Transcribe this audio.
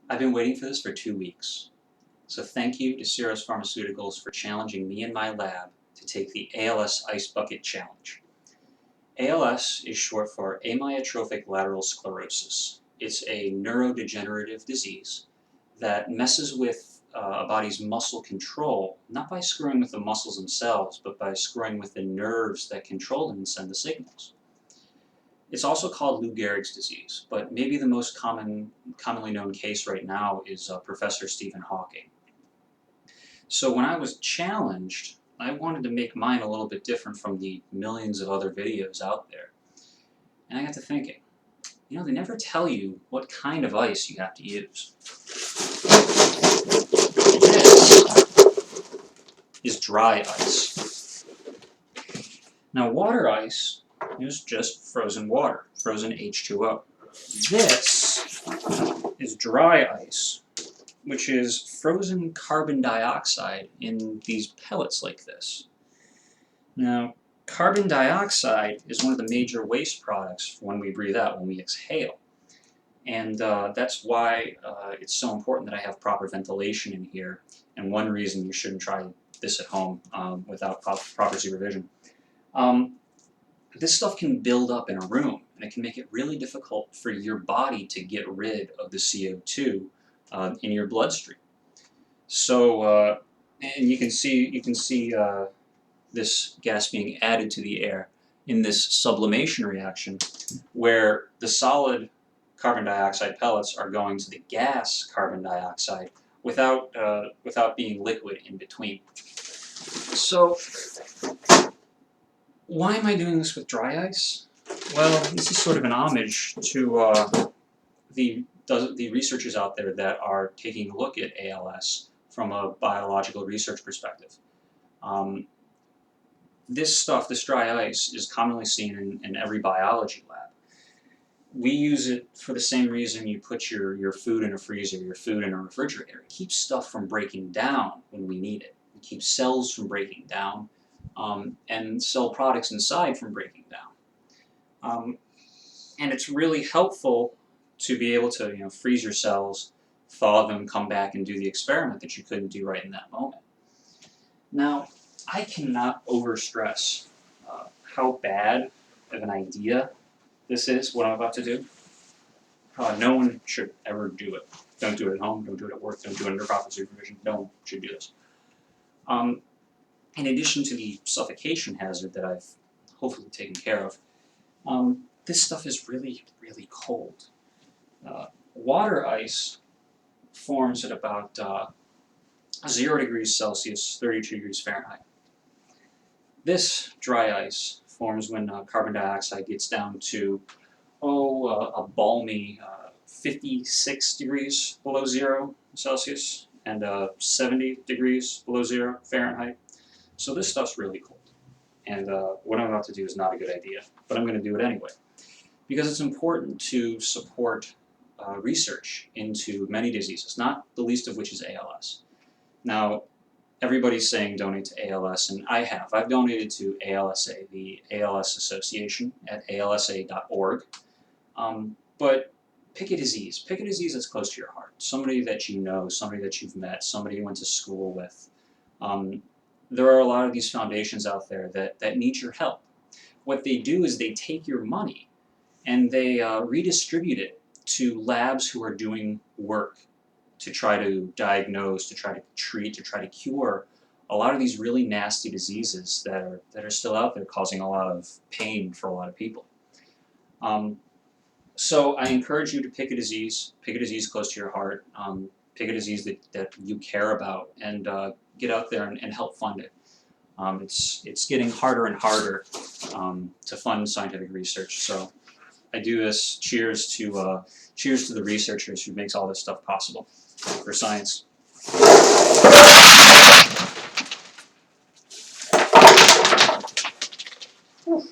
I've been waiting for this for 2 weeks. So thank you to Syros Pharmaceuticals for challenging me and my lab to take the ALS Ice Bucket Challenge. ALS is short for amyotrophic lateral sclerosis. It's a neurodegenerative disease that messes with a body's muscle control, not by screwing with the muscles themselves, but by screwing with the nerves that control them and send the signals. It's also called Lou Gehrig's disease, but maybe the most commonly known case right now is Professor Stephen Hawking. So when I was challenged, I wanted to make mine a little bit different from the millions of other videos out there. And I got to thinking, you know, they never tell you what kind of ice you have to use. This is dry ice. Now water ice is just frozen water, frozen H2O. This is dry ice, which is frozen carbon dioxide in these pellets like this. Now, carbon dioxide is one of the major waste products when we breathe out, when we exhale. And that's why it's so important that I have proper ventilation in here, and one reason you shouldn't try this at home without proper supervision. This stuff can build up in a room, and it can make it really difficult for your body to get rid of the CO2 in your bloodstream. So, and you can see this gas being added to the air in this sublimation reaction, where the solid carbon dioxide pellets are going to the gas carbon dioxide without being liquid in between. So, why am I doing this with dry ice? Well, this is sort of an homage to the researchers out there that are taking a look at ALS from a biological research perspective. This stuff, this dry ice, is commonly seen in every biology lab. We use it for the same reason you put your food in a freezer, your food in a refrigerator. It keeps stuff from breaking down when we need it. It keeps cells from breaking down, and cell products inside from breaking down. And it's really helpful to be able to freeze your cells, thaw them, come back and do the experiment that you couldn't do right in that moment. Now, I cannot overstress how bad of an idea this is, what I'm about to do. No one should ever do it. Don't do it at home, don't do it at work, don't do it under proper supervision. No one should do this. In addition to the suffocation hazard that I've hopefully taken care of, this stuff is really, really cold. Water ice forms at about 0 degrees Celsius, 32 degrees Fahrenheit. This dry ice forms when carbon dioxide gets down to, a balmy 56 degrees below 0 Celsius and 70 degrees below 0 Fahrenheit. So this stuff's really cold. And what I'm about to do is not a good idea, but I'm going to do it anyway. Because it's important to support research into many diseases, not the least of which is ALS. Now, everybody's saying donate to ALS, and I've donated to ALSA, the ALS Association, at alsa.org. But pick a disease that's close to your heart, somebody that you know, somebody that you've met, somebody you went to school with. There are a lot of these foundations out there that need your help. What they do is they take your money and they redistribute it to labs who are doing work to try to diagnose, to try to treat, to try to cure a lot of these really nasty diseases that are still out there, causing a lot of pain for a lot of people. So I encourage you to pick a disease close to your heart, pick a disease that you care about, and get out there and help fund it. It's getting harder and harder to fund scientific research. So I do this. Cheers to the researchers who makes all this stuff possible for science. Whew.